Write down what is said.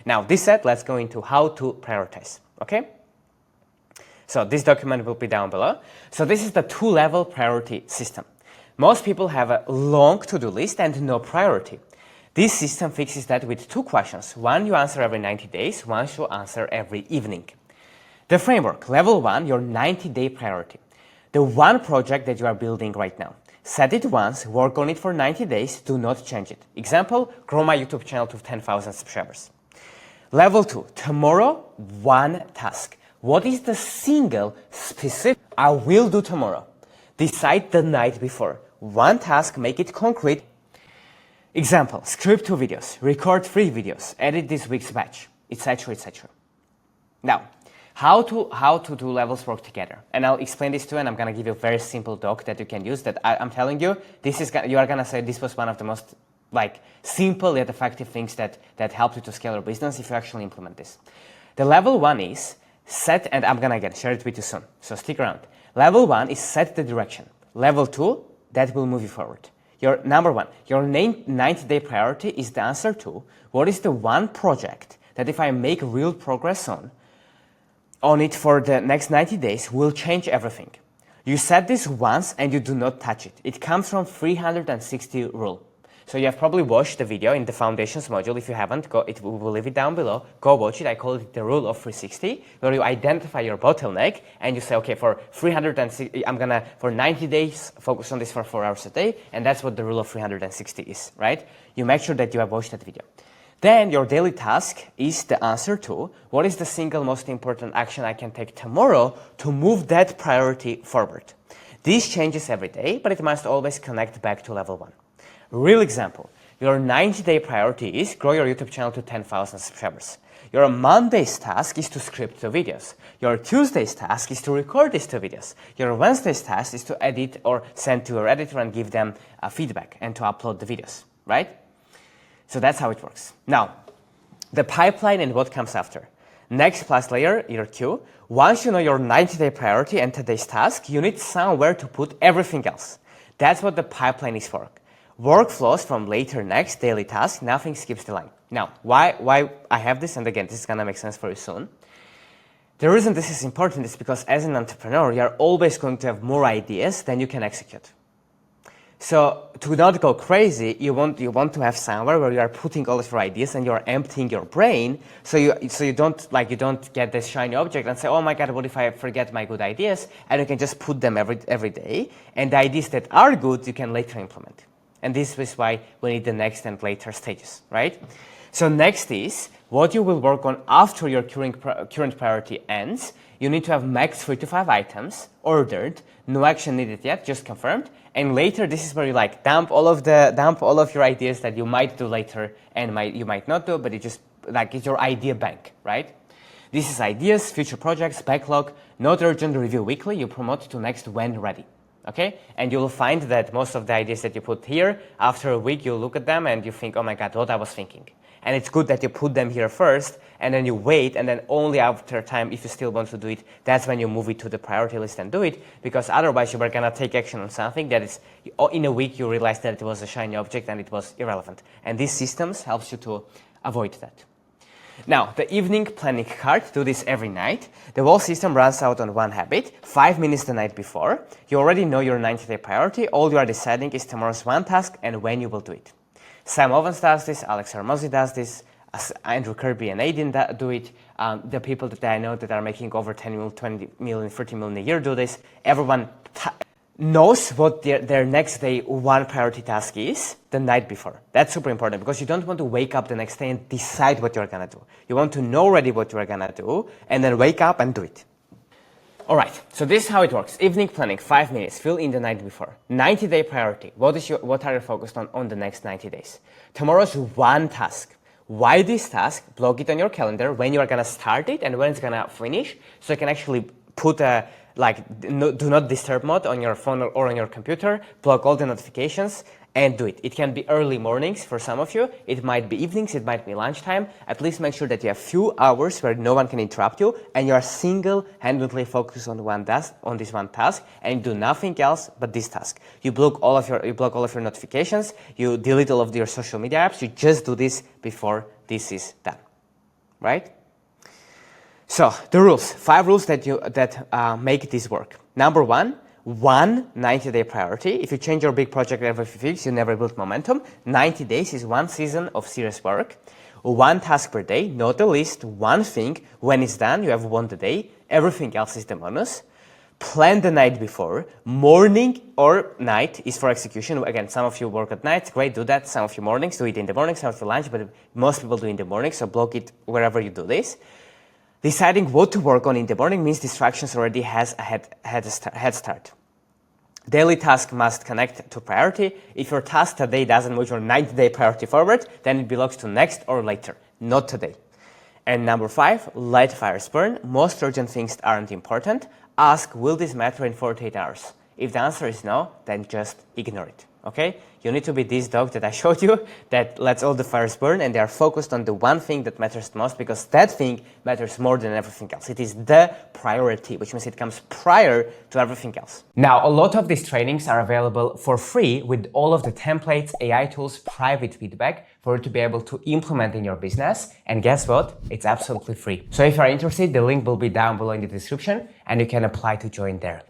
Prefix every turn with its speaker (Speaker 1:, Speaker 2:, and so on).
Speaker 1: Now, this said, let's go into how to prioritize, okay? So this document will be down below. So this is the 2-level priority system. Most people have a long to-do list and no priority. This system fixes that with 2 questions. One you answer every 90 days, one you answer every evening. The framework, level 1, your 90-day priority. The one project that you are building right now. Set it once, work on it for 90 days, do not change it. Example, grow my YouTube channel to 10,000 subscribers. Level 2, tomorrow, one task. What is the single specific I will do tomorrow? Decide the night before. One task, make it concrete. Example, script 2 videos, record 3 videos, edit this week's batch, etc., etc. Now, how to do levels work together? And I'll explain this too, and I'm gonna give you a very simple doc that you can use. That I'm telling you, you are gonna say this was one of the most simple yet effective things that help you to scale your business if you actually implement this. The level 1 is set, and I'm gonna share it with you soon. So stick around. Level 1 is set the direction. Level 2, that will move you forward. Your number 1, your 90-day priority is the answer to what is the one project that if I make real progress on it for the next 90 days will change everything. You set this once and you do not touch it. It comes from 360 rule. So you have probably watched the video in the foundations module. If you haven't, we'll leave it down below. Go watch it. I call it the rule of 360, where you identify your bottleneck and you say, okay, for 360, I'm gonna, for 90 days, focus on this for 4 hours a day. And that's what the rule of 360 is, right? You make sure that you have watched that video. Then your daily task is the answer to what is the single most important action I can take tomorrow to move that priority forward. This changes every day, but it must always connect back to level 1. Real example, your 90-day priority is grow your YouTube channel to 10,000 subscribers. Your Monday's task is to script 2 videos. Your Tuesday's task is to record these 2 videos. Your Wednesday's task is to edit or send to your editor and give them feedback and to upload the videos, right? So that's how it works. Now, the pipeline and what comes after. Next plus layer, your queue. Once you know your 90-day priority and today's task, you need somewhere to put everything else. That's what the pipeline is for. Workflows from later, next, daily task, nothing skips the line. Now, why I have this, and again, this is going to make sense for you soon. The reason this is important is because as an entrepreneur, you are always going to have more ideas than you can execute. So to not go crazy, you want to have somewhere where you are putting all of your ideas and you are emptying your brain, so you don't get this shiny object and say, oh my God, what if I forget my good ideas? And you can just put them every day, and the ideas that are good you can later implement. And this is why we need the next and later stages, right? So next is what you will work on after your current priority ends. You need to have max 3 to 5 items ordered, no action needed yet, just confirmed. And later, this is where you dump all of your ideas that you might do later and you might not do, but it's just it's your idea bank, right? This is ideas, future projects, backlog, not urgent, review weekly. You promote to next when ready. Okay, and you will find that most of the ideas that you put here, after a week, you look at them and you think, oh my God, what I was thinking. And it's good that you put them here first, and then you wait, and then only after time, if you still want to do it, that's when you move it to the priority list and do it, because otherwise you were gonna take action on something that is, in a week you realize that it was a shiny object and it was irrelevant. And these systems helps you to avoid that. Now, the evening planning card, do this every night. The whole system runs out on one habit, 5 minutes the night before. You already know your 90-day priority. All you are deciding is tomorrow's one task and when you will do it. Sam Ovens does this, Alex Hormozi does this, Andrew Kirby and Aiden do it. The people that I know that are making over 10 million, 20 million, 30 million a year do this. Everyone knows what their next day one priority task is the night before. That's super important because you don't want to wake up the next day and decide what you're going to do. You want to know already what you're going to do and then wake up and do it. All right, so this is how it works. Evening planning, 5 minutes, fill in the night before. 90-day priority, what are you focused on the next 90 days? Tomorrow's one task. Why this task? Block it on your calendar when you are going to start it and when it's going to finish, so you can actually put a do not disturb mode on your phone or on your computer, block all the notifications and do it. It can be early mornings for some of you, it might be evenings, it might be lunchtime. At least make sure that you have few hours where no one can interrupt you and you are single-handedly focused on this one task and do nothing else but this task. You block all of your notifications, you delete all of your social media apps, you just do this before this is done. right? So the rules, 5 rules that make this work. Number 1, 90-day priority. If you change your big project every few weeks, you never build momentum. 90 days is 1 season of serious work. 1 task per day, not a list, 1 thing. When it's done, you have won the day. Everything else is the bonus. Plan the night before. Morning or night is for execution. Again, some of you work at night, great, do that. Some of you mornings, do it in the morning, some of you lunch, but most people do in the morning, so block it wherever you do this. Deciding what to work on in the morning means distractions already has a head start. Daily task must connect to priority. If your task today doesn't move your 90-day priority forward, then it belongs to next or later, not today. And number 5, let fires burn. Most urgent things aren't important. Ask, will this matter in 48 hours? If the answer is no, then just ignore it, okay? You need to be this dog that I showed you that lets all the fires burn and they are focused on the one thing that matters the most because that thing matters more than everything else. It is the priority, which means it comes prior to everything else. Now, a lot of these trainings are available for free with all of the templates, AI tools, private feedback for you to be able to implement in your business. And guess what? It's absolutely free. So if you're interested, the link will be down below in the description and you can apply to join there.